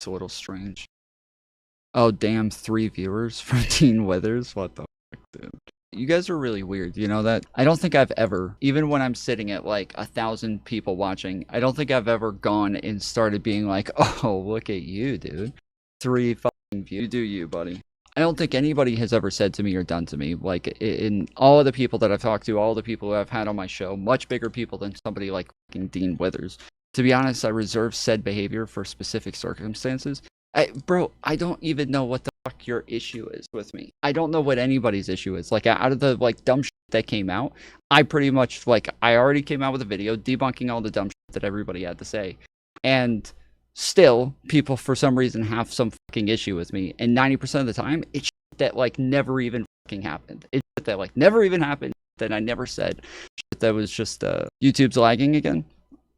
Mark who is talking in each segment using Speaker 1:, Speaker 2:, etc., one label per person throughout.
Speaker 1: It's a little strange. Oh, damn, 3 viewers from Teen Withers? What the fuck, dude? You guys are really weird, you know that? I don't think I've ever, even when I'm sitting at like 1,000 people watching, I don't think I've ever gone and started being like, oh, look at you, dude. 3 fucking views. You do you, buddy. I don't think anybody has ever said to me or done to me, like, in all of the people that I've talked to, all the people who I've had on my show, much bigger people than somebody like fucking Dean Withers. To be honest, I reserve said behavior for specific circumstances. Bro, I don't even know what the fuck your issue is with me. I don't know what anybody's issue is. Like, out of the, like, dumb shit that came out, I pretty much, like, I already came out with a video debunking all the dumb shit that everybody had to say. And still, people, for some reason, have some fucking issue with me. And 90% of the time, it's shit that, like, never even fucking happened. It's shit that, like, never even happened, that I never said. Shit that was just, YouTube's lagging again.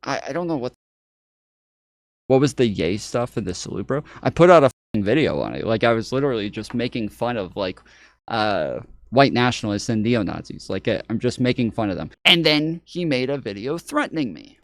Speaker 1: I don't know what was the yay stuff in the salute, bro. I put out a fucking video on it. Like, I was literally just making fun of, like, white nationalists and neo-Nazis. Like, I'm just making fun of them. And then he made a video threatening me.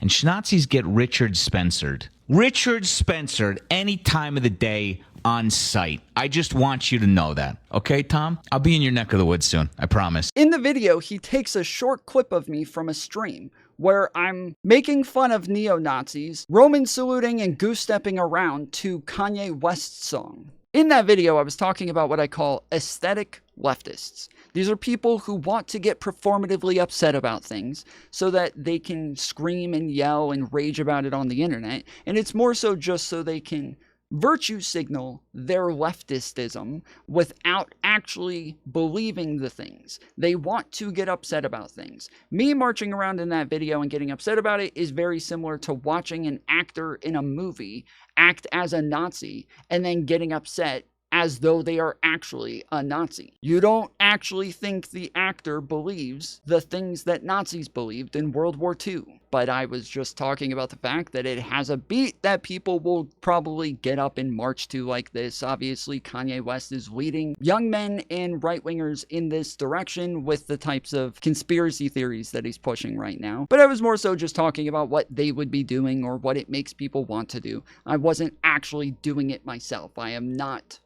Speaker 2: And Schnazis get Richard Spencered. Richard Spencered any time of the day on site. I just want you to know that. Okay, Tom? I'll be in your neck of the woods soon. I promise.
Speaker 1: In the video, he takes a short clip of me from a stream where I'm making fun of neo-Nazis, Roman saluting and goose-stepping around to Kanye West's song. In that video, I was talking about what I call aesthetic leftists. These are people who want to get performatively upset about things so that they can scream and yell and rage about it on the internet, and it's more so just so they can virtue signal their leftistism without actually believing the things. They want to get upset about things. Me marching around in that video and getting upset about it is very similar to watching an actor in a movie act as a Nazi and then getting upset as though they are actually a Nazi. You don't actually think the actor believes the things that Nazis believed in World War II. But I was just talking about the fact that it has a beat that people will probably get up and march to like this. Obviously, Kanye West is leading young men and right-wingers in this direction with the types of conspiracy theories that he's pushing right now. But I was more so just talking about what they would be doing or what it makes people want to do. I wasn't actually doing it myself. I am not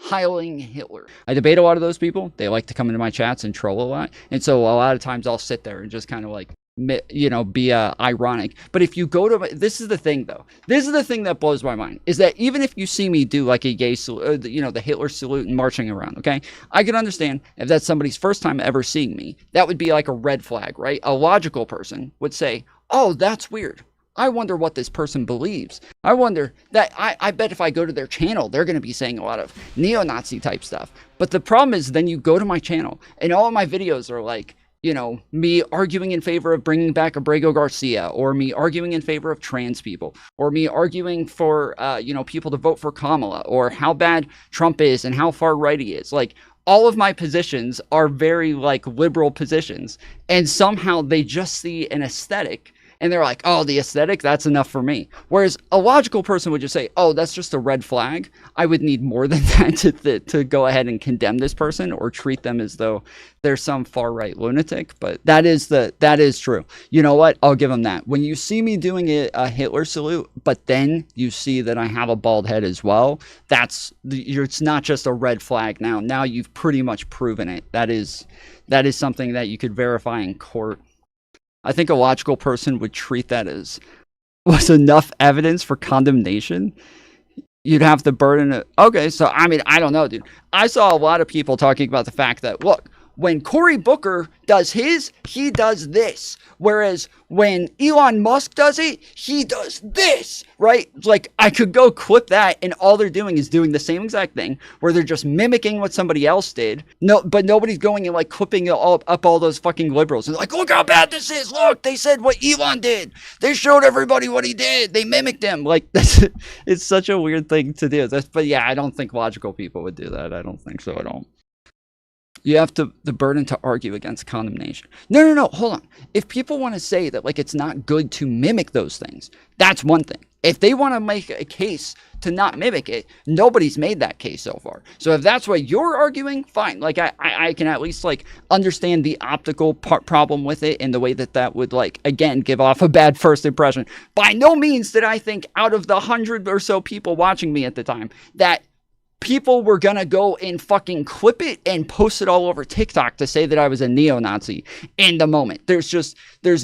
Speaker 1: Heiling Hitler. I debate a lot of those people. They like to come into my chats and troll a lot. And so a lot of times I'll sit there and just kind of like, you know, be ironic. But if you go to, this is the thing though. This is the thing that blows my mind, is that even if you see me do like a gay salute, you know, the Hitler salute and marching around, okay? I can understand if that's somebody's first time ever seeing me. That would be like a red flag, right? A logical person would say, oh, that's weird. I wonder what this person believes. I wonder that, I bet if I go to their channel, they're going to be saying a lot of neo-Nazi type stuff. But the problem is then you go to my channel and all of my videos are like, you know, me arguing in favor of bringing back Abrego Garcia, or me arguing in favor of trans people, or me arguing for, you know, people to vote for Kamala, or how bad Trump is and how far right he is. Like, all of my positions are very, like, liberal positions. And somehow they just see an aesthetic and they're like, oh, the aesthetic, that's enough for me. Whereas a logical person would just say, oh, that's just a red flag. I would need more than that to go ahead and condemn this person or treat them as though they're some far-right lunatic. But that is true. You know what? I'll give them that. When you see me doing a Hitler salute, but then you see that I have a bald head as well, it's not just a red flag now. Now you've pretty much proven it. That is something that you could verify in court. I think a logical person would treat that as was enough evidence for condemnation. You'd have the burden of, okay, so I mean, I don't know, dude. I saw a lot of people talking about the fact that, look, when Cory Booker does his, he does this. Whereas when Elon Musk does it, he does this, right? Like, I could go clip that and all they're doing is doing the same exact thing where they're just mimicking what somebody else did. No, but nobody's going and like clipping up all those fucking liberals. And like, look how bad this is. Look, they said what Elon did. They showed everybody what he did. They mimicked him. Like, it's such a weird thing to do. But yeah, I don't think logical people would do that. I don't think so at all. You have the burden to argue against condemnation. No, hold on. If people want to say that, like, it's not good to mimic those things, that's one thing. If they want to make a case to not mimic it, nobody's made that case so far. So if that's what you're arguing, fine. Like I can at least like understand the optical problem with it and the way that that would like again give off a bad first impression. By no means did I think out of the 100 or so people watching me at the time that people were gonna go and fucking clip it and post it all over TikTok to say that I was a neo-Nazi in the moment. There's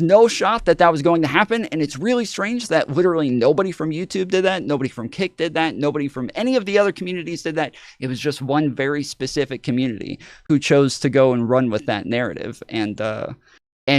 Speaker 1: no shot that that was going to happen, and it's really strange that literally nobody from YouTube did that, nobody from Kick did that, nobody from any of the other communities did that. It was just one very specific community who chose to go and run with that narrative and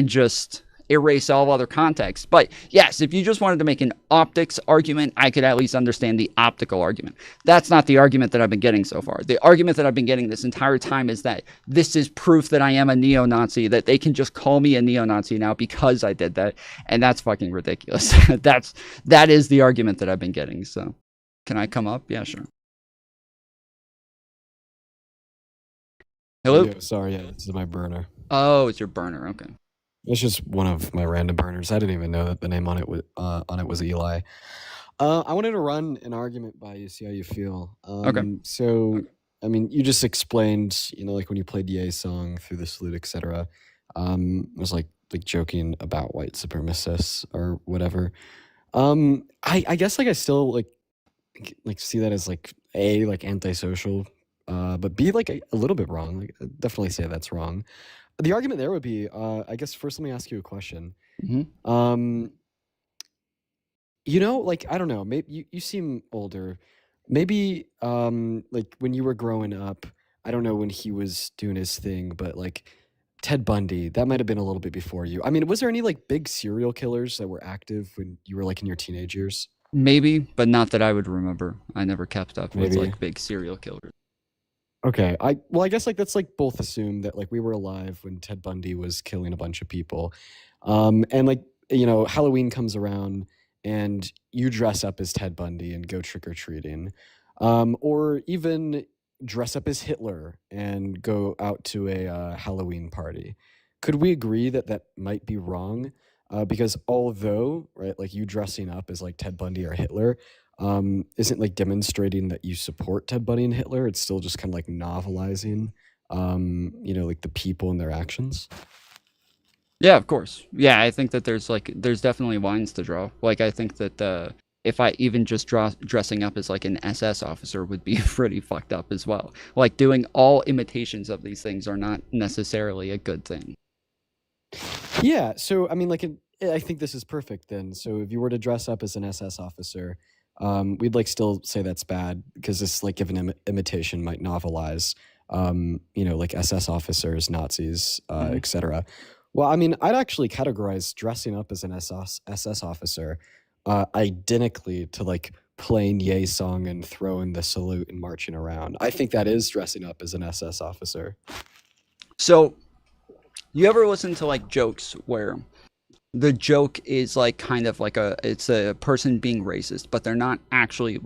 Speaker 1: just erase all other context. But yes, if you just wanted to make an optics argument, I could at least understand the optical argument. That's not the argument that I've been getting so far. The argument that I've been getting this entire time is that this is proof that I am a neo-Nazi, that they can just call me a neo-Nazi now because I did that, and that's fucking ridiculous. That is the argument that I've been getting. So can I come up? Yeah, sure. Hello?
Speaker 3: Yo, sorry, yeah, this is my burner.
Speaker 1: Oh, it's your burner. Okay.
Speaker 3: It's just one of my random burners. I didn't even know that the name on it was Eli. I wanted to run an argument by you, see how you feel.
Speaker 1: Okay.
Speaker 3: So, I mean, you just explained, like when you played Ye's song through the salute, etc. It was like joking about white supremacists or whatever. I guess like I still like see that as like A, like antisocial, but B, like a little bit wrong. Like I'd definitely say that's wrong. The argument there would be, I guess first let me ask you a question.
Speaker 1: Mm-hmm.
Speaker 3: Like I don't know, maybe you seem older. Maybe like when you were growing up, I don't know when he was doing his thing, but like Ted Bundy, that might have been a little bit before you. I mean, was there any like big serial killers that were active when you were like in your teenage years?
Speaker 1: Maybe, but not that I would remember. I never kept up with
Speaker 3: Maybe.
Speaker 1: like big serial killers.
Speaker 3: Okay. I guess like that's like both assume that like we were alive when Ted Bundy was killing a bunch of people. And like, Halloween comes around and you dress up as Ted Bundy and go trick-or-treating. Or even dress up as Hitler and go out to a Halloween party. Could we agree that that might be wrong? Because although, right, like you dressing up as like Ted Bundy or Hitler isn't like demonstrating that you support Ted Bundy and Hitler. It's still just kind of like novelizing, like the people and their actions.
Speaker 1: Yeah, of course. Yeah, I think that there's definitely lines to draw. Like I think that if I even just dressing up as like an SS officer would be pretty fucked up as well. Like doing all imitations of these things are not necessarily a good thing.
Speaker 3: Yeah. So I mean, like, I think this is perfect then. So if you were to dress up as an SS officer, we'd like still say that's bad because this like if an imitation might novelize, like SS officers, Nazis, etc. Well, I mean, I'd actually categorize dressing up as an SS officer identically to like playing Ye's song and throwing the salute and marching around. I think that is dressing up as an SS officer.
Speaker 1: So, you ever listen to like jokes where the joke is like kind of like it's a person being racist, but they're not actually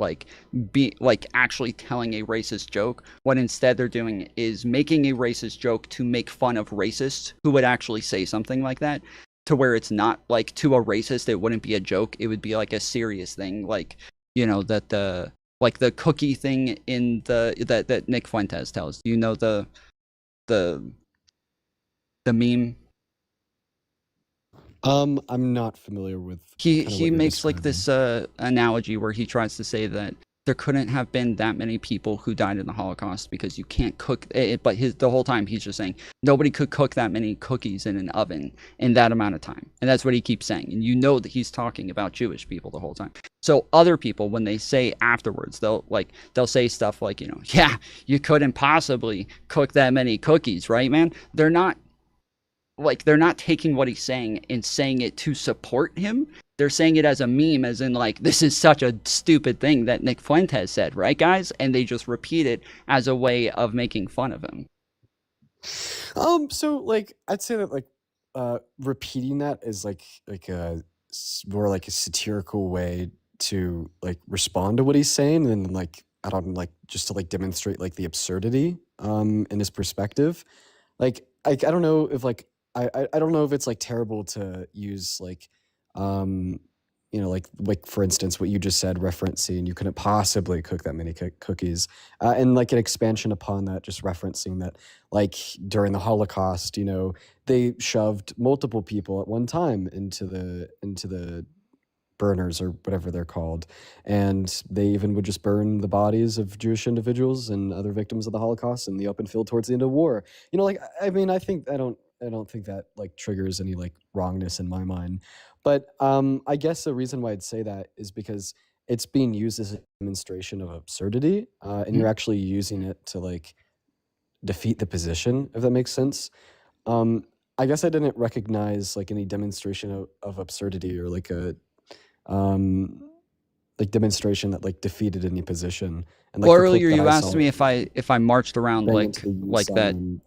Speaker 1: actually telling a racist joke. What instead they're doing is making a racist joke to make fun of racists who would actually say something like that, to where it's not like to a racist it wouldn't be a joke, it would be like a serious thing, like that the cookie thing in that Nick Fuentes tells. Do you know the meme?
Speaker 3: I'm not familiar with
Speaker 1: He makes like this analogy where he tries to say that there couldn't have been that many people who died in the Holocaust because you can't cook it. But the whole time he's just saying nobody could cook that many cookies in an oven in that amount of time, and that's what he keeps saying. And that he's talking about Jewish people the whole time. So other people, when they say afterwards, they'll say stuff like, yeah, you couldn't possibly cook that many cookies, right, man? They're not taking what he's saying and saying it to support him. They're saying it as a meme, as in like, this is such a stupid thing that Nick Fuentes said, right, guys? And they just repeat it as a way of making fun of him.
Speaker 3: So like, I'd say that like, repeating that is like a more like a satirical way to like respond to what he's saying, and like I don't like just to like demonstrate like the absurdity in his perspective. Like I don't know if like I don't know if it's like terrible to use like like for instance, what you just said, referencing you couldn't possibly cook that many cookies, and like an expansion upon that, just referencing that, like during the Holocaust, they shoved multiple people at one time into the burners or whatever they're called, and they even would just burn the bodies of Jewish individuals and other victims of the Holocaust in the open field towards the end of war. Like I mean, I don't think that like triggers any like wrongness in my mind, but I guess the reason why I'd say that is because it's being used as a demonstration of absurdity, and you're actually using it to like defeat the position, if that makes sense. I guess I didn't recognize like any demonstration of absurdity or like demonstration that like defeated any position. And like
Speaker 1: Well,
Speaker 3: the clip
Speaker 1: earlier
Speaker 3: that
Speaker 1: you
Speaker 3: I
Speaker 1: asked
Speaker 3: saw,
Speaker 1: me if I marched around
Speaker 3: bang
Speaker 1: like
Speaker 3: into the U sign
Speaker 1: that.
Speaker 3: and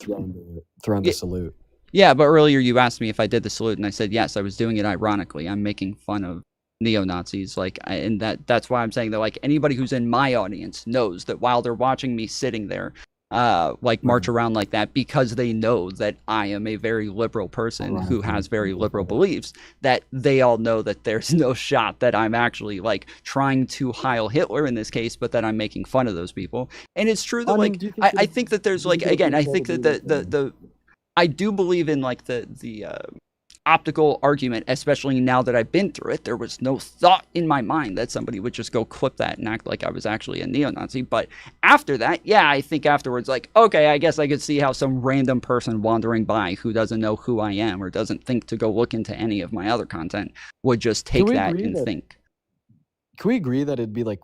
Speaker 3: throwing the salute.
Speaker 1: Yeah, but earlier you asked me if I did the salute, and I said yes. I was doing it ironically. I'm making fun of neo-Nazis, and that's why I'm saying that like anybody who's in my audience knows that while they're watching me sitting there, march around like that, because they know that I am a very liberal person who has very liberal beliefs, that they all know that there's no shot that I'm actually like trying to Heil Hitler in this case, but that I'm making fun of those people. And it's true that I think that there's like, again, I think that the I do believe in like the optical argument, especially now that I've been through it. There was no thought in my mind that somebody would just go clip that and act like I was actually a neo-Nazi. But after that, yeah, I think afterwards, like, okay, I guess I could see how some random person wandering by who doesn't know who I am or doesn't think to go look into any of my other content would just take that and think.
Speaker 3: Can we agree that it'd be like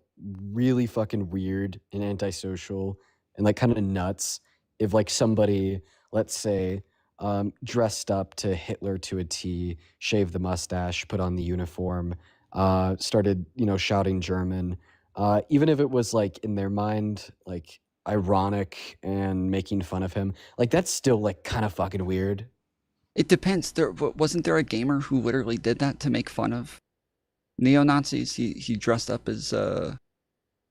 Speaker 3: really fucking weird and antisocial and like kind of nuts if like somebody, let's say, dressed up to Hitler to a T, shaved the mustache, put on the uniform, started, shouting German, even if it was like in their mind, like ironic and making fun of him, like that's still like kind of fucking weird.
Speaker 1: It depends. Wasn't there a gamer who literally did that to make fun of neo-Nazis? He dressed up as
Speaker 3: I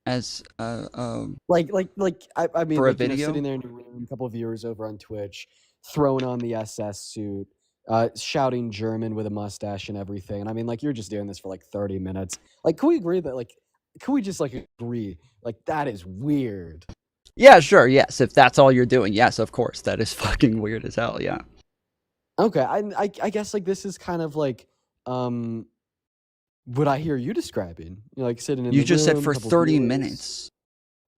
Speaker 3: mean,
Speaker 1: for a
Speaker 3: like,
Speaker 1: video,
Speaker 3: sitting there in your room, a couple of viewers over on Twitch, throwing on the SS suit, shouting German with a mustache and everything. And I mean, like, you're just doing this for like 30 minutes. Like, can we agree that, like, can we just like agree, like, that is weird?
Speaker 1: Yeah, sure. Yes, if that's all you're doing, yes, of course, that is fucking weird as hell. Yeah.
Speaker 3: Okay, I guess like this is kind of like what I hear you describing. Like sitting in
Speaker 1: You
Speaker 3: the
Speaker 1: just said
Speaker 3: room,
Speaker 1: for
Speaker 3: couple
Speaker 1: 30
Speaker 3: viewers.
Speaker 1: minutes.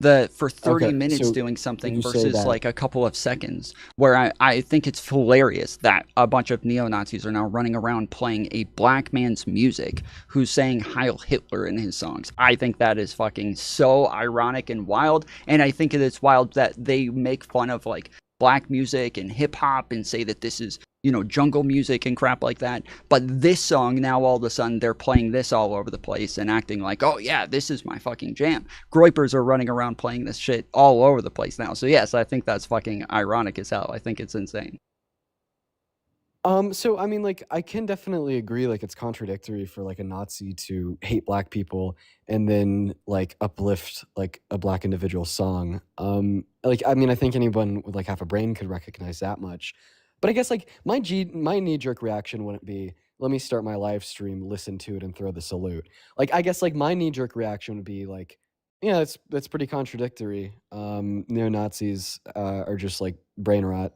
Speaker 1: For 30
Speaker 3: Okay,
Speaker 1: minutes
Speaker 3: so
Speaker 1: doing
Speaker 3: would
Speaker 1: something
Speaker 3: you say
Speaker 1: versus
Speaker 3: that
Speaker 1: like a couple of seconds, where I think it's hilarious that a bunch of neo-Nazis are now running around playing a black man's music who's saying Heil Hitler in his songs. I think that is fucking so ironic and wild, and I think it is wild that they make fun of like black music and hip-hop and say that this is, jungle music and crap like that. But this song, now all of a sudden they're playing this all over the place and acting like, oh yeah, this is my fucking jam. Groypers are running around playing this shit all over the place now. So yes, I think that's fucking ironic as hell. I think it's insane.
Speaker 3: So I mean, like, I can definitely agree, like, it's contradictory for like a Nazi to hate black people and then like uplift like a black individual song. Like, I mean, I think anyone with like half a brain could recognize that much. But I guess like my knee-jerk reaction wouldn't be, let me start my live stream, listen to it, and throw the salute. Like, I guess like my knee-jerk reaction would be like, yeah, that's pretty contradictory. Neo-Nazis are just like brain rot.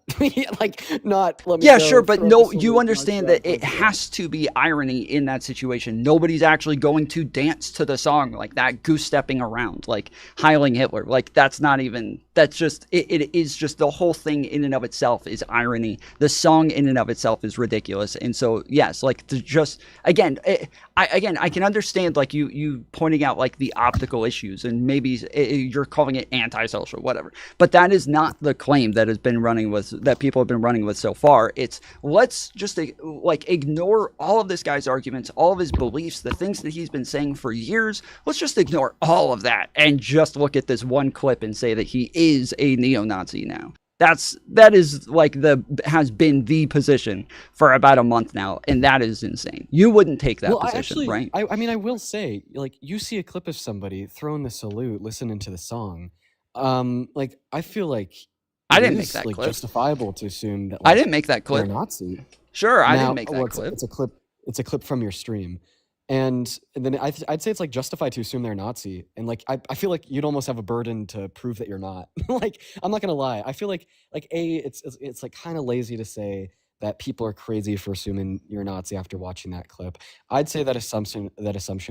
Speaker 3: Like, not let me
Speaker 1: Yeah,
Speaker 3: go
Speaker 1: sure, but
Speaker 3: throw the
Speaker 1: no, you
Speaker 3: salute,
Speaker 1: understand
Speaker 3: march
Speaker 1: that it
Speaker 3: out,
Speaker 1: has to be irony in that situation. Nobody's actually going to dance to the song like that, goose stepping around, like heiling Hitler. Like, that's not even, that's just, it is just the whole thing in and of itself is irony. The song in and of itself is ridiculous. And so, yes, like, to just, again, I can understand like you pointing out like the optical issues and maybe you're calling it antisocial, whatever. But that is not the claim that has been running with, that people have been running with so far. It's let's just like ignore all of this guy's arguments, all of his beliefs, the things that he's been saying for years. Let's just ignore all of that and just look at this one clip and say that he is a neo-Nazi now. That is like has been the position for about a month now, and that is insane. You wouldn't take that position, right?
Speaker 3: I mean, I will say, like, you see a clip of somebody throwing the salute, listening to the song. Like, I feel like
Speaker 1: I
Speaker 3: it
Speaker 1: didn't make
Speaker 3: is
Speaker 1: that
Speaker 3: like
Speaker 1: clip.
Speaker 3: justifiable to assume that
Speaker 1: I
Speaker 3: like
Speaker 1: didn't make that
Speaker 3: they're
Speaker 1: clip.
Speaker 3: Nazi.
Speaker 1: Sure, I
Speaker 3: Now,
Speaker 1: didn't make that
Speaker 3: well,
Speaker 1: clip.
Speaker 3: it's a clip. It's a clip from your stream, And then I'd say it's like justified to assume they're Nazi. And like I feel like you'd almost have a burden to prove that you're not. Like, I'm not gonna lie. I feel like it's like kind of lazy to say that people are crazy for assuming you're Nazi after watching that clip. I'd say that assumption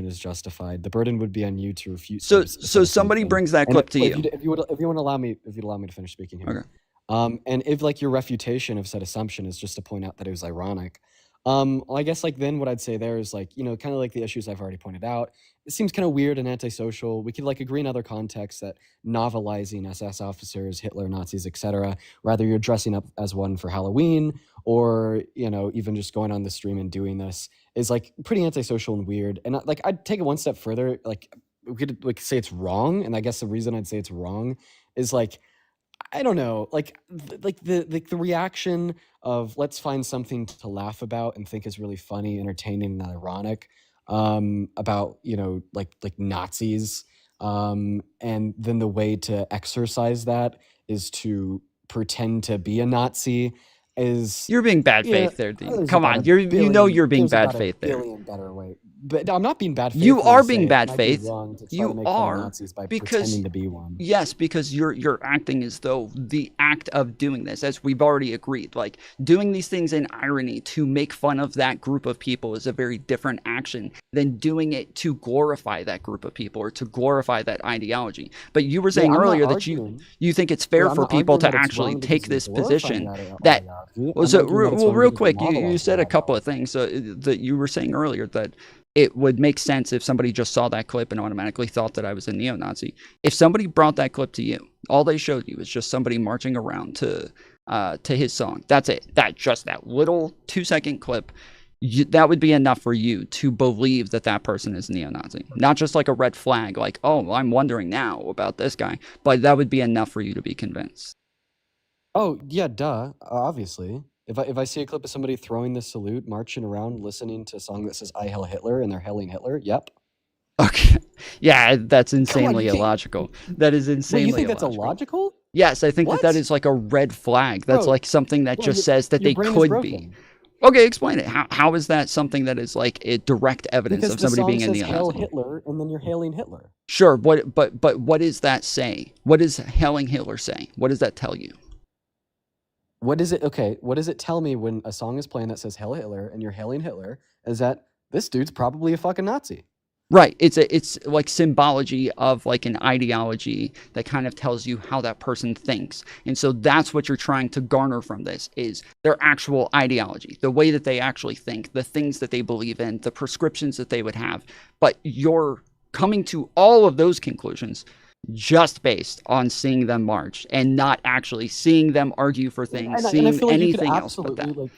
Speaker 3: is justified. The burden would be on you to refute.
Speaker 1: So somebody brings that clip to you.
Speaker 3: If you would allow me to finish speaking here.
Speaker 1: Okay.
Speaker 3: And if like your refutation of said assumption is just to point out that it was ironic, well, I guess like then what I'd say there is like, kind of like the issues I've already pointed out. It seems kind of weird and antisocial. We could like agree in other contexts that novelizing SS officers, Hitler, Nazis, etc., rather you're dressing up as one for Halloween or, even just going on the stream and doing this is like pretty antisocial and weird. And like I'd take it one step further. Like we could like say it's wrong. And I guess the reason I'd say it's wrong is like, I don't know, like the reaction of let's find something to laugh about and think is really funny, entertaining, and ironic about like Nazis, and then the way to exercise that is to pretend to be a Nazi.
Speaker 1: You're being bad faith there, Dean. Come on, you're being bad faith there.
Speaker 3: Better way. But I'm not being bad faith.
Speaker 1: You are being bad faith. You are
Speaker 3: Nazis by
Speaker 1: because
Speaker 3: pretending to be one.
Speaker 1: Yes, because you're acting as though the act of doing this, as we've already agreed, like doing these things in irony to make fun of that group of people is a very different action than doing it to glorify that group of people or to glorify that ideology. But you were saying earlier that you think it's fair for people to actually take this position that. Real quick, you said a couple of things that you were saying earlier that it would make sense if somebody just saw that clip and automatically thought that I was a neo-Nazi. If somebody brought that clip to you, all they showed you is just somebody marching around to his song. That's it. That little 2-second clip. That would be enough for you to believe that person is neo-Nazi. Not just like a red flag, like, oh, I'm wondering now about this guy. But that would be enough for you to be convinced.
Speaker 3: Oh, yeah, duh. Obviously. If I see a clip of somebody throwing the salute, marching around, listening to a song that says I hail Hitler, and they're hailing Hitler, yep.
Speaker 1: Okay. Yeah, that's insanely illogical. That is insanely illogical.
Speaker 3: You think that's illogical?
Speaker 1: Yes, I think that is like a red flag. That's like something that just says that they could be. Okay, explain it. How is that something that is like a direct evidence of somebody being a neo-Nazi?
Speaker 3: Hail Hitler, and then you're hailing Hitler.
Speaker 1: Sure, but what does that say? What does hailing Hitler say? What does that tell you?
Speaker 3: What does it tell me when a song is playing that says Hail Hitler and you're hailing Hitler is that this dude's probably a fucking Nazi.
Speaker 1: Right. It's like symbology of like an ideology that kind of tells you how that person thinks. And so that's what you're trying to garner from this is their actual ideology, the way that they actually think, the things that they believe in, the prescriptions that they would have. But you're coming to all of those conclusions just based on seeing them march and not actually seeing them argue for things, seeing anything else but that.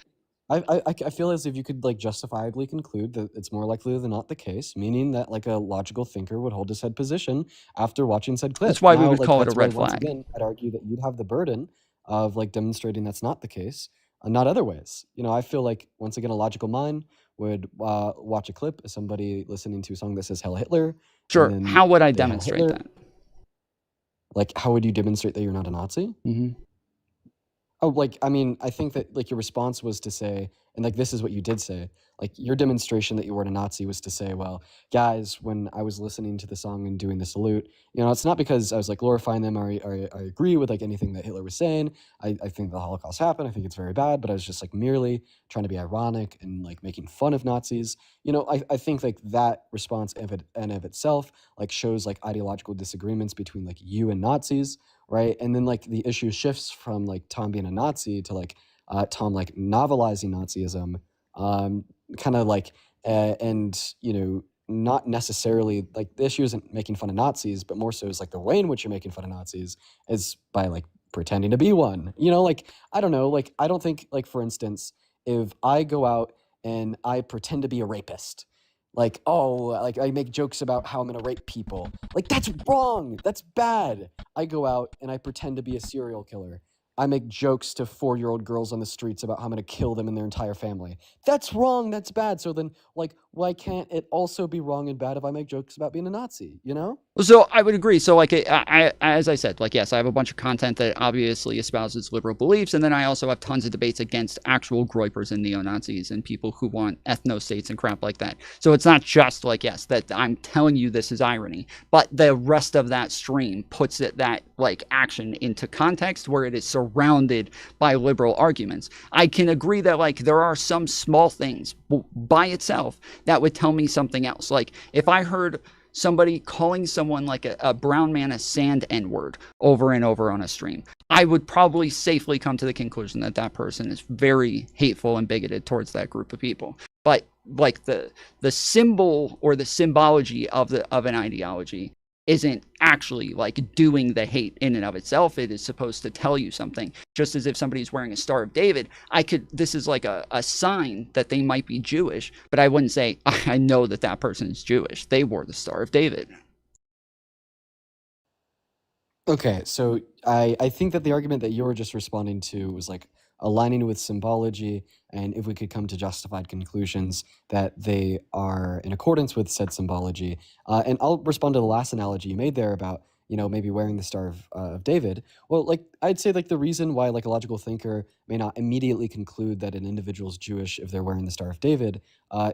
Speaker 3: I feel as if you could like justifiably conclude that it's more likely than not the case, meaning that like a logical thinker would hold his head position after watching said clip.
Speaker 1: That's why we would call it a red flag.
Speaker 3: Once again, I'd argue that you'd have the burden of like demonstrating that's not the case, not other ways. I feel like once again a logical mind would watch a clip of somebody listening to a song that says Hail Hitler.
Speaker 1: Sure. How would I demonstrate that?
Speaker 3: Like, how would you demonstrate that you're not a Nazi?
Speaker 1: Mm-hmm.
Speaker 3: Oh, like, I mean, I think that like your response was to say, and like this is what you did say, like your demonstration that you weren't a Nazi was to say, well, guys, when I was listening to the song and doing the salute, it's not because I was like glorifying them or I agree with like anything that Hitler was saying. I think the Holocaust happened. I think it's very bad, but I was just like merely trying to be ironic and like making fun of Nazis. I think like that response in of itself like shows like ideological disagreements between like you and Nazis, right? And then like the issue shifts from like Tom being a Nazi to like Tom like novelizing Nazism, kind of like and not necessarily like the issue isn't making fun of Nazis, but more so is like the way in which you're making fun of Nazis is by like pretending to be one. Like I don't know, like I don't think like for instance, if I go out and I pretend to be a rapist, like, oh, like I make jokes about how I'm gonna rape people, like that's wrong, that's bad. I go out and I pretend to be a serial killer. I make jokes to 4-year-old girls on the streets about how I'm going to kill them and their entire family. That's wrong. That's bad. So then, like, why can't it also be wrong and bad if I make jokes about being a Nazi, you know?
Speaker 1: So I would agree. So like, as I said, like, yes, I have a bunch of content that obviously espouses liberal beliefs, and then I also have tons of debates against actual groypers and neo-Nazis and people who want ethno-states and crap like that. So it's not just like, yes, that I'm telling you this is irony, but the rest of that stream puts that like action into context where it is surrounded by liberal arguments. I can agree that like there are some small things by itself that would tell me something else. Like if I heard somebody calling someone like a brown man a sand N-word over and over on a stream, I would probably safely come to the conclusion that that person is very hateful and bigoted towards that group of people. But like the symbol or the symbology of an ideology isn't actually like doing the hate in and of itself. It is supposed to tell you something. Just as if somebody's wearing a Star of David, this is like a sign that they might be Jewish, but I wouldn't say, I know that that person is Jewish. They wore the Star of David.
Speaker 3: Okay, so I think that the argument that you were just responding to was like aligning with symbology, and if we could come to justified conclusions that they are in accordance with said symbology. And I'll respond to the last analogy you made there about, you know, maybe wearing the Star of David. Well, like I'd say like the reason why like a logical thinker may not immediately conclude that an individual's Jewish if they're wearing the Star of David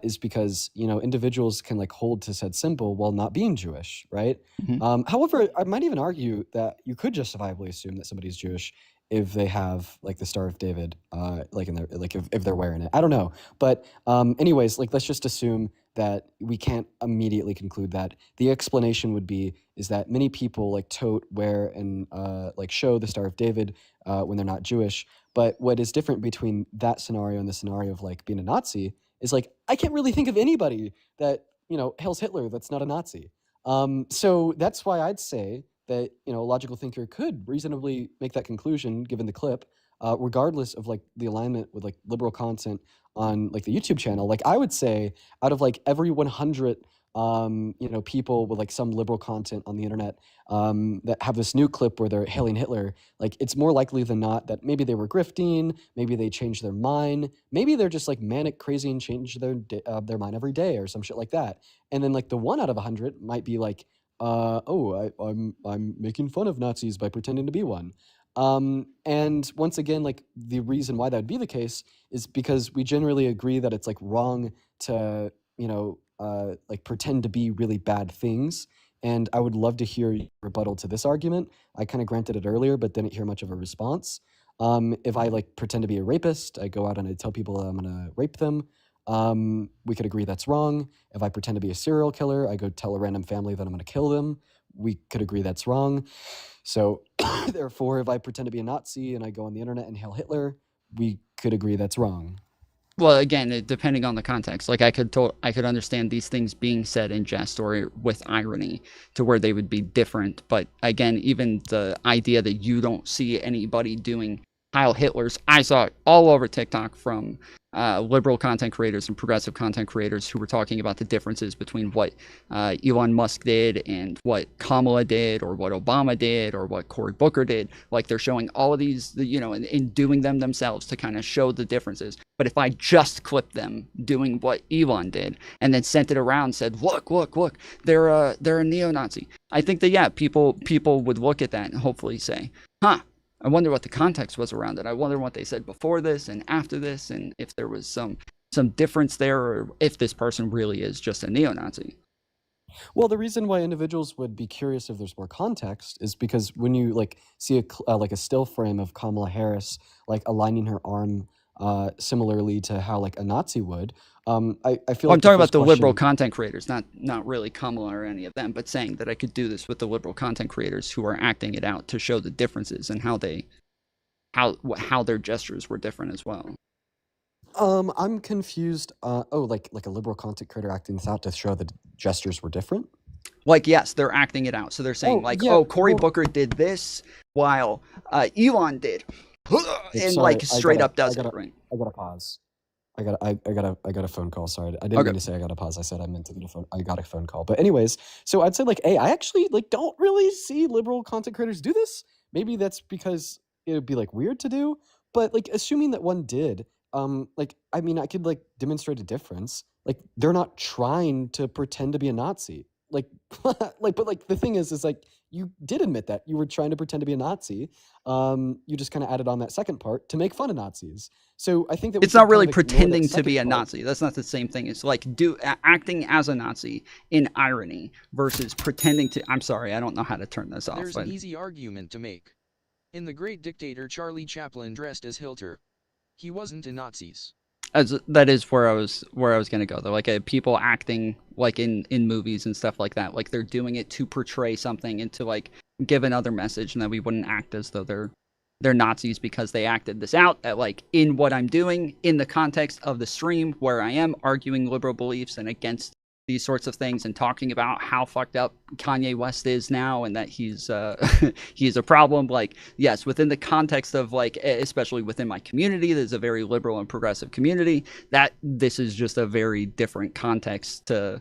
Speaker 3: is because, you know, individuals can like hold to said symbol while not being Jewish, right?
Speaker 1: Mm-hmm.
Speaker 3: However, I might even argue that you could justifiably assume that somebody's Jewish if they have like the Star of David, like in their like if they're wearing it. I don't know, but anyways, like let's just assume that we can't immediately conclude that. The explanation would be is that many people like tote, wear, and like show the Star of David when they're not Jewish. But what is different between that scenario and the scenario of like being a Nazi is like I can't really think of anybody that, you know, hails Hitler that's not a Nazi. So that's why I'd say that, you know, a logical thinker could reasonably make that conclusion given the clip, regardless of like the alignment with like liberal content on like the YouTube channel. Like I would say out of like every 100 you know, people with like some liberal content on the internet that have this new clip where they're hailing Hitler, like it's more likely than not that maybe they were grifting, maybe they changed their mind, maybe they're just like manic crazy and change their mind every day or some shit like that. And then like the 1 out of 100 might be like, I'm making fun of Nazis by pretending to be one. And once again, like the reason why that would be the case is because we generally agree that it's like wrong to, you know, like pretend to be really bad things. And I would love to hear your rebuttal to this argument. I kind of granted it earlier, but didn't hear much of a response. If I like pretend to be a rapist, I go out and I tell people I'm gonna rape them. We could agree that's wrong. If I pretend to be a serial killer, I go tell a random family that I'm gonna kill them. We could agree that's wrong. So therefore, if I pretend to be a Nazi and I go on the internet and hail Hitler, we could agree that's wrong.
Speaker 1: Well, again, depending on the context, like I could understand these things being said in jest or with irony to where they would be different. But again, even the idea that you don't see anybody doing Heil Hitlers, I saw it all over TikTok from liberal content creators and progressive content creators who were talking about the differences between what Elon Musk did and what Kamala did or what Obama did or what Cory Booker did. Like they're showing all of these, you know, and doing them themselves to kind of show the differences. But if I just clipped them doing what Elon did and then sent it around and said, look, they're a neo-Nazi, I think that, yeah, people would look at that and hopefully say, huh, I wonder what the context was around it. I wonder what they said before this and after this, and if there was some difference there, or if this person really is just a neo-Nazi.
Speaker 3: Well, the reason why individuals would be curious if there's more context is because when you like see like a still frame of Kamala Harris like aligning her arm similarly to how like a Nazi would, I feel
Speaker 1: well,
Speaker 3: like
Speaker 1: I'm talking about the
Speaker 3: question,
Speaker 1: liberal content creators, not really Kamala or any of them, but saying that I could do this with the liberal content creators who are acting it out to show the differences and how their gestures were different as well.
Speaker 3: I'm confused. Like a liberal content creator acting this out to show that gestures were different?
Speaker 1: Like, yes, they're acting it out. So they're saying Cory Booker did this while Elon did. And
Speaker 3: sorry,
Speaker 1: like straight up does it, right?
Speaker 3: I gotta pause. I got a phone call. Sorry, I didn't mean to say I got a pause. I said I meant to get a phone. I got a phone call. But anyways, so I'd say like, hey, I actually like don't really see liberal content creators do this. Maybe that's because it would be like weird to do. But like assuming that one did, like, I mean, I could like demonstrate a difference. Like, they're not trying to pretend to be a Nazi. Like, like, but like the thing is like you did admit that you were trying to pretend to be a Nazi. You just kind of added on that second part to make fun of Nazis. So I think that
Speaker 1: It's not really pretending to be a Nazi. That's not the same thing. It's like acting as a Nazi in irony versus pretending to. I'm sorry, I don't know how to turn this off.
Speaker 4: There's an easy argument to make. In The Great Dictator, Charlie Chaplin dressed as Hitler. He wasn't a Nazi.
Speaker 1: That is where I was going to go though. Like people acting like in movies and stuff like that, like they're doing it to portray something and to like give another message, and that we wouldn't act as though they're Nazis because they acted this out. That like in what I'm doing in the context of the stream where I am arguing liberal beliefs and against these sorts of things and talking about how fucked up Kanye West is now and that he's he's a problem. Like, yes, within the context of like, especially within my community, there's a very liberal and progressive community, that this is just a very different context to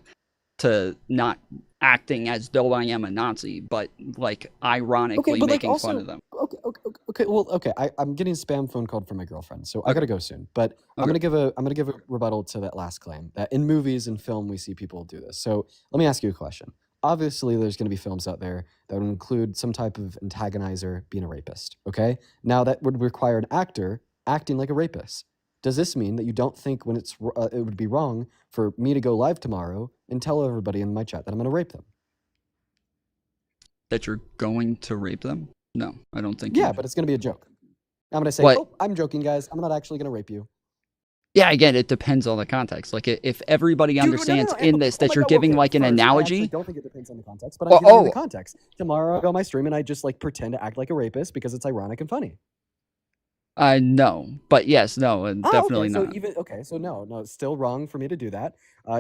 Speaker 1: not acting as though I am a Nazi, but like ironically making fun of them.
Speaker 3: Okay. I'm getting a spam phone call from my girlfriend, so I gotta go soon. But I'm gonna give a rebuttal to that last claim that in movies and film we see people do this. So let me ask you a question. Obviously, there's going to be films out there that would include some type of antagonizer being a rapist. Okay, now that would require an actor acting like a rapist. Does this mean that you don't think when it would be wrong for me to go live tomorrow and tell everybody in my chat that I'm going to rape them?
Speaker 1: That you're going to rape them? No, I don't think.
Speaker 3: Yeah, but it's going to be a joke. I'm going to say, oh, I'm joking, guys. I'm not actually going to rape you.
Speaker 1: Yeah, again, it depends on the context. Like, if everybody understands in this that you're giving like an analogy.
Speaker 3: I don't think it depends on the context, but I'm giving you the context. Tomorrow I go on my stream and I just like pretend to act like a rapist because it's ironic and funny.
Speaker 1: No, but yes, no, and definitely
Speaker 3: not.
Speaker 1: So
Speaker 3: no, it's still wrong for me to do that.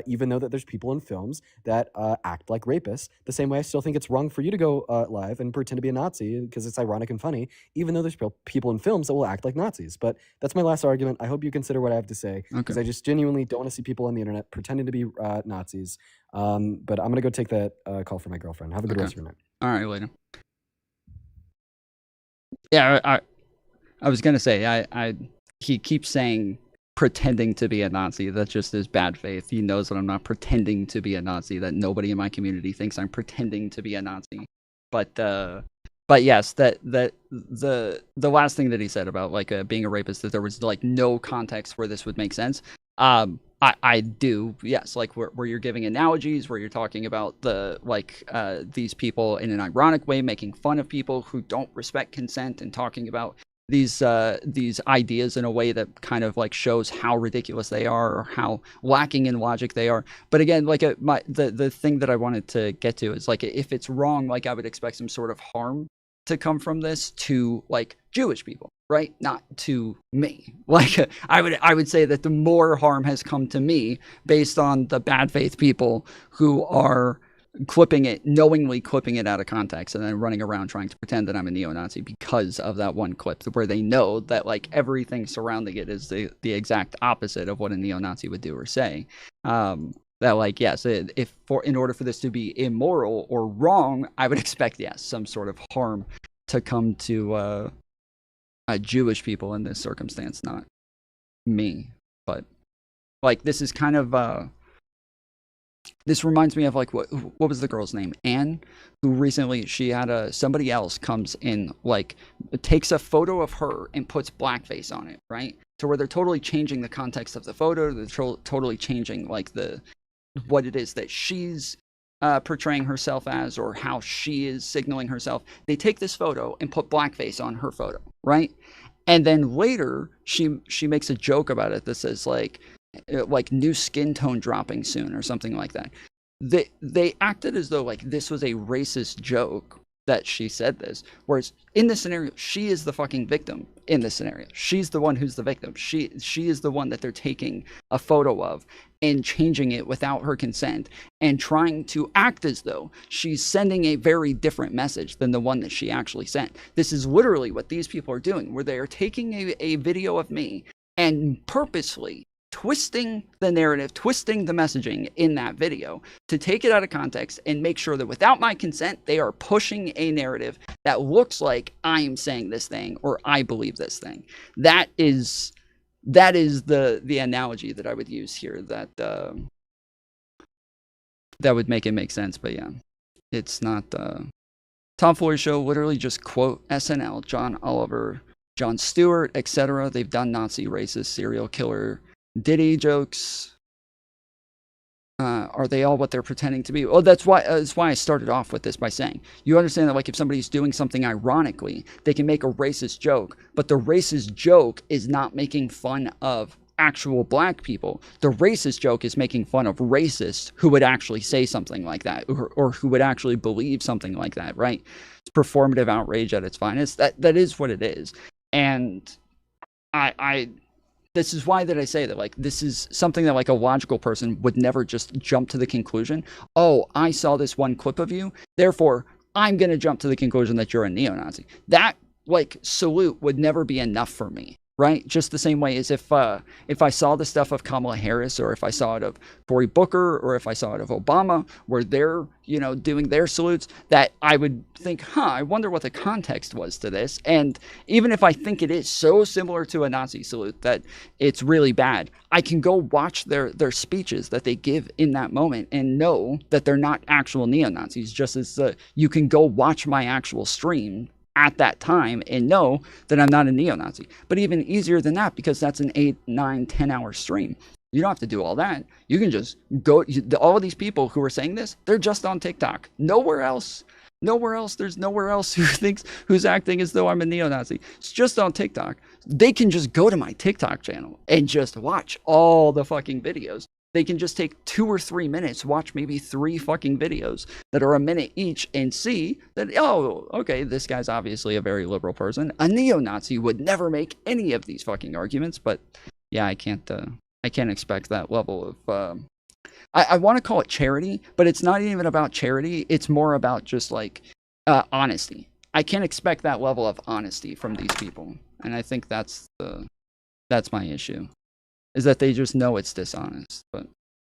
Speaker 3: Even though that there's people in films that act like rapists, the same way I still think it's wrong for you to go live and pretend to be a Nazi because it's ironic and funny, even though there's people in films that will act like Nazis. But that's my last argument. I hope you consider what I have to say, because I just genuinely don't want to see people on the internet pretending to be Nazis. But I'm gonna go take that call from my girlfriend. Have a good rest of your night.
Speaker 1: All right, later. Yeah, I was gonna say, he keeps saying pretending to be a Nazi. That's just his bad faith. He knows that I'm not pretending to be a Nazi, that nobody in my community thinks I'm pretending to be a Nazi. But yes, that the last thing that he said about like being a rapist, that there was like no context where this would make sense. I do, yes, like where you're giving analogies, where you're talking about the these people in an ironic way making fun of people who don't respect consent, and talking about these ideas in a way that kind of like shows how ridiculous they are or how lacking in logic they are. But again, like the thing that I wanted to get to is like, if it's wrong, like I would expect some sort of harm to come from this to like Jewish people, right? Not to me. Like I would say that the more harm has come to me based on the bad faith people who are knowingly clipping it out of context and then running around trying to pretend that I'm a neo-Nazi because of that one clip, where they know that like everything surrounding it is the exact opposite of what a neo-Nazi would do or say. That like, yes, in order for this to be immoral or wrong, I would expect, yes, some sort of harm to come to Jewish people in this circumstance, not me. But like, this is kind of this reminds me of like what was the girl's name? Anne, who recently she had somebody else comes in, like takes a photo of her and puts blackface on it, right? So where they're totally changing the context of the photo, they're totally changing like what it is that she's portraying herself as, or how she is signaling herself. They take this photo and put blackface on her photo, right? And then later she makes a joke about it that says like new skin tone dropping soon or something like that. They acted as though like this was a racist joke that she said this, whereas in this scenario she is the fucking victim. In this scenario she's the one who's the victim. She is the one that they're taking a photo of and changing it without her consent and trying to act as though she's sending a very different message than the one that she actually sent. This is literally what these people are doing, where they are taking a video of me and purposely twisting the narrative, twisting the messaging in that video to take it out of context and make sure that without my consent, they are pushing a narrative that looks like I'm saying this thing or I believe this thing. That is That is the analogy that I would use here. That would make it make sense. But yeah, it's not. Tomfoolery show literally just quote SNL, John Oliver, Jon Stewart, etc. They've done Nazi, racist, serial killer, Diddy jokes. Are they all what they're pretending to be? Oh, that's why I started off with this by saying, you understand that, like, if somebody's doing something ironically, they can make a racist joke, but the racist joke is not making fun of actual black people. The racist joke is making fun of racists who would actually say something like that, or who would actually believe something like that, right? It's performative outrage at its finest. That is what it is. And this is why that I say that, like, this is something that, like, a logical person would never just jump to the conclusion, oh, I saw this one clip of you, therefore I'm going to jump to the conclusion that you're a neo-Nazi. That, like, salute would never be enough for me, right? Just the same way as if I saw the stuff of Kamala Harris, or if I saw it of Cory Booker, or if I saw it of Obama, where they're, you know, doing their salutes, that I would think, I wonder what the context was to this. And even if I think it is so similar to a Nazi salute that it's really bad, I can go watch their speeches that they give in that moment and know that they're not actual neo-Nazis, just as you can go watch my actual stream at that time and know that I'm not a neo-Nazi. But even easier than that, because that's an 8, 9, 10-hour stream. You don't have to do all that. You can just go. All of these people who are saying this, they're just on TikTok. Nowhere else. There's nowhere else who's acting as though I'm a neo-Nazi. It's just on TikTok. They can just go to my TikTok channel and just watch all the fucking videos. They can just take 2 or 3 minutes, watch maybe 3 fucking videos that are a minute each, and see that, oh, okay, this guy's obviously a very liberal person. A neo-Nazi would never make any of these fucking arguments, but yeah, I can't expect that level of, I want to call it charity, but it's not even about charity. It's more about just, like, honesty. I can't expect that level of honesty from these people. And I think that's my issue, is that they just know it's dishonest. But